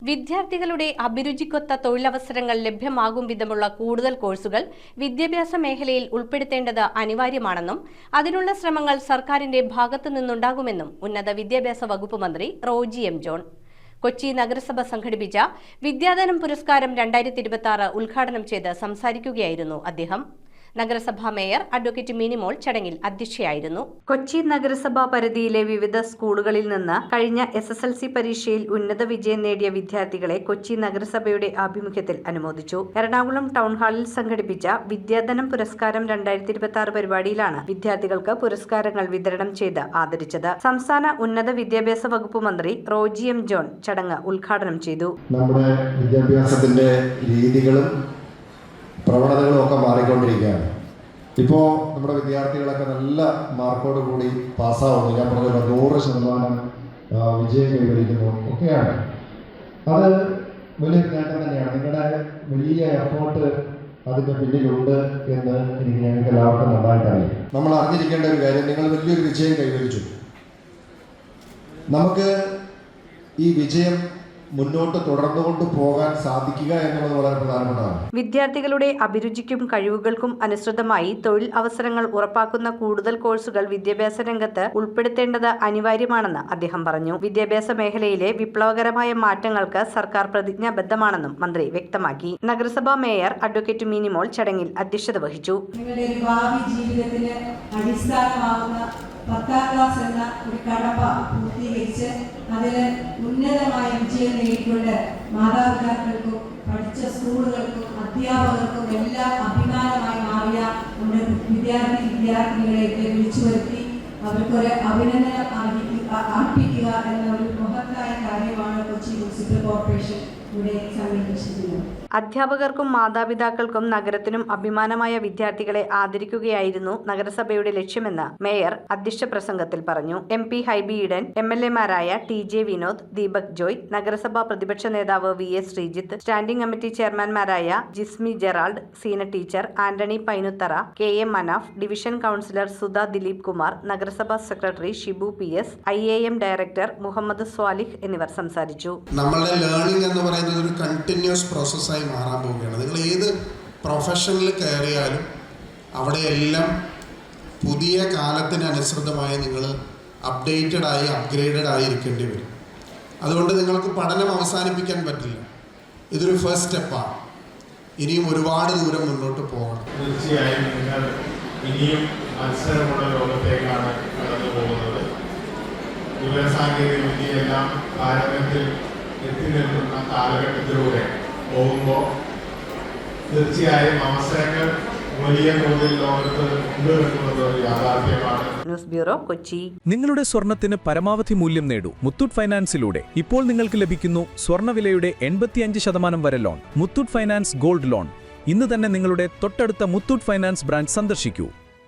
വിദ്യാർത്ഥികളുടെ അഭിരുചിക്കൊത്ത തൊഴിലവസരങ്ങൾ ലഭ്യമാകും വിധമുള്ള കൂടുതൽ കോഴ്സുകൾ വിദ്യാഭ്യാസ മേഖലയിൽ ഉൾപ്പെടുത്തേണ്ടത് അനിവാര്യമാണെന്നും അതിനുള്ള ശ്രമങ്ങൾ സർക്കാരിന്റെ ഭാഗത്തു നിന്നുണ്ടാകുമെന്നും ഉന്നത വിദ്യാഭ്യാസ വകുപ്പ് മന്ത്രി റോജി എം ജോൺ കൊച്ചി നഗരസഭ സംഘടിപ്പിച്ച വിദ്യാദാനം പുരസ്കാരം 2026 ഉദ്ഘാടനം ചെയ്ത് സംസാരിക്കുകയായിരുന്നു അദ്ദേഹം. നഗരസഭാ മേയർ അഡ്വക്കേറ്റ് മിനിമോൾ ചടങ്ങിൽ അധ്യക്ഷയായിരുന്നു. കൊച്ചി നഗരസഭാ പരിധിയിലെ വിവിധ സ്കൂളുകളിൽ നിന്ന് കഴിഞ്ഞ SSLC പരീക്ഷയിൽ ഉന്നത വിജയം നേടിയ വിദ്യാർത്ഥികളെ കൊച്ചി നഗരസഭയുടെ ആഭിമുഖ്യത്തിൽ അനുമോദിച്ചു. എറണാകുളം ടൗൺ ഹാളിൽ സംഘടിപ്പിച്ച വിദ്യാദാനം പുരസ്കാരം 2026 പരിപാടിയിലാണ് വിദ്യാർത്ഥികൾക്ക് പുരസ്കാരങ്ങൾ വിതരണം ചെയ്ത് ആദരിച്ചത്. സംസ്ഥാന ഉന്നത വിദ്യാഭ്യാസ വകുപ്പ് മന്ത്രി റോജി എം ജോൺ ചടങ്ങ് ഉദ്ഘാടനം ചെയ്തു. നമ്മുടെ വിദ്യാഭ്യാസത്തിന്റെ രീതികളും പ്രവണതകളും ഒക്കെ മാറിക്കൊണ്ടിരിക്കുകയാണ്. ഇപ്പോൾ നമ്മുടെ വിദ്യാർത്ഥികളൊക്കെ നല്ല മാർക്കോട് കൂടി പാസ്സാവുന്നു. ഞാൻ പറഞ്ഞ 100% വിജയം കൈവരിക്കുന്നു ഒക്കെയാണ്. അത് വലിയ നേട്ടം തന്നെയാണ്. നിങ്ങളുടെ വലിയ എഫേർട്ട് അതിൻ്റെ പിന്നിലുണ്ട് എന്ന് ഞങ്ങൾക്ക് എല്ലാവർക്കും നന്നായിട്ടറിയാം. നമ്മൾ അറിഞ്ഞിരിക്കേണ്ട ഒരു കാര്യം, നിങ്ങൾ വലിയൊരു വിജയം കൈവരിച്ചു. നമുക്ക് ഈ വിജയം മുന്നോട്ട് തുടർന്നുകൊണ്ട് പോകാൻ സാധിക്കുക എന്നുള്ളത് വളരെ പ്രധാനപ്പെട്ടതാണ്. വിദ്യാർത്ഥികളുടെ അഭിരുചിക്കും കഴിവുകൾക്കും അനുസൃതമായി തൊഴിൽ അവസരങ്ങൾ ഉറപ്പാക്കുന്ന കൂടുതൽ കോഴ്സുകൾ വിദ്യാഭ്യാസ രംഗത്ത് ഉൾപ്പെടുത്തേണ്ടത് അനിവാര്യമാണെന്ന് അദ്ദേഹം പറഞ്ഞു. വിദ്യാഭ്യാസ മേഖലയിലെ വിപ്ലവകരമായ മാറ്റങ്ങൾക്ക് സർക്കാർ പ്രതിജ്ഞാബദ്ധമാണെന്നും മന്ത്രി വ്യക്തമാക്കി. നഗരസഭാ മേയർ അഡ്വക്കേറ്റ് മിനിമോൾ ചടങ്ങിൽ അധ്യക്ഷത വഹിച്ചു. ജീവിതത്തിന് അടിസ്ഥാനമാകുന്ന 10ാം ക്ലാസ് എന്ന ഒരു കടമ്പ പൂർത്തീകരിച്ച് അതിൽ ഉന്നതമായ വിജയം നേടിക്കൊണ്ട് മാതാപിതാക്കൾക്കും പഠിച്ച സ്കൂളുകൾക്കും അധ്യാപകർക്കും എല്ലാം അഭിമാനമായി മാറിയ നമ്മുടെ വിദ്യാർത്ഥിനികളെ വിളിച്ചു വരുത്തി അവർക്കൊരു അഭിനന്ദനം അർപ്പിക്കുക എന്ന ഒരു മഹത്തായ കാര്യമാണ് കൊച്ചി മുനിസിപ്പൽ കോർപ്പറേഷൻ ഇവിടെ സംഘടിപ്പിച്ചിട്ടുള്ളത്. അധ്യാപകർക്കും മാതാപിതാക്കൾക്കും നഗരത്തിനും അഭിമാനമായ വിദ്യാർത്ഥികളെ ആദരിക്കുകയായിരുന്നു നഗരസഭയുടെ ലക്ഷ്യമെന്ന് മേയർ അധ്യക്ഷ പ്രസംഗത്തിൽ പറഞ്ഞു. MP ഹൈബി ഈഡൻ, MLA-മാരായ TJ വിനോദ്, ദീപക് ജോയ്, നഗരസഭാ പ്രതിപക്ഷ നേതാവ് VS ശ്രീജിത്ത്, സ്റ്റാൻഡിംഗ് കമ്മിറ്റി ചെയർമാൻമാരായ Jismi Gerald, Seena teacher, Antony Painuthara, KM Manaf, division councillor Sudha Dileep Kumar, നഗരസഭാ secretary Shibu PS, IAM director Muhammad Swalih എന്നിവർ സംസാരിച്ചു. നമ്മളുടെ ലേണിംഗ് എന്ന് പറയുന്നത് ഒരു കണ്ടിന്യൂസ് പ്രോസസ്സായി മാറാൻ പോവുകയാണ്. നിങ്ങൾ ഏത് പ്രൊഫഷനിൽ കയറിയാലും അവിടെയെല്ലാം പുതിയ കാലത്തിനനുസൃതമായി നിങ്ങൾ അപ്ഗ്രേഡഡ് ആയി ഇരിക്കേണ്ടി വരും. അതുകൊണ്ട് നിങ്ങൾക്ക് പഠനം അവസാനിപ്പിക്കാൻ പറ്റില്ല. ഇതൊരു ഫസ്റ്റ് സ്റ്റെപ്പാണ്. ഇനിയും ഒരുപാട് ദൂരം മുന്നോട്ട് പോകണം. തീർച്ചയായും നിങ്ങൾ ഇനിയും മത്സരമുള്ള ലോകത്തേക്കാണ് കടന്നു പോകുന്നത്. വിവരസാങ്കേതിക വിദ്യയെല്ലാം ഭാരതത്തിൽ എത്തി നിൽക്കുന്ന കാലഘട്ടത്തിലൂടെ പോകുമ്പോൾ തീർച്ചയായും അവസരങ്ങൾ വലിയ തോതിൽ ലോകത്ത് കൊണ്ടുവരുന്നത് യാഥാർത്ഥ്യമാണ്. News bureau, Kochi. നിങ്ങളുടെ സ്വർണത്തിന് പരമാവധി മൂല്യം നേടൂ മുത്തൂറ്റ് ഫൈനാൻസിലൂടെ. ഇപ്പോൾ നിങ്ങൾക്ക് ലഭിക്കുന്നു സ്വർണ്ണവിലയുടെ 85% വരെ loan. Muthoot finance gold loan. ഇന്ന് തന്നെ നിങ്ങളുടെ തൊട്ടടുത്ത മുത്തൂറ്റ് ഫൈനാൻസ് ബ്രാഞ്ച് സന്ദർശിക്കൂ.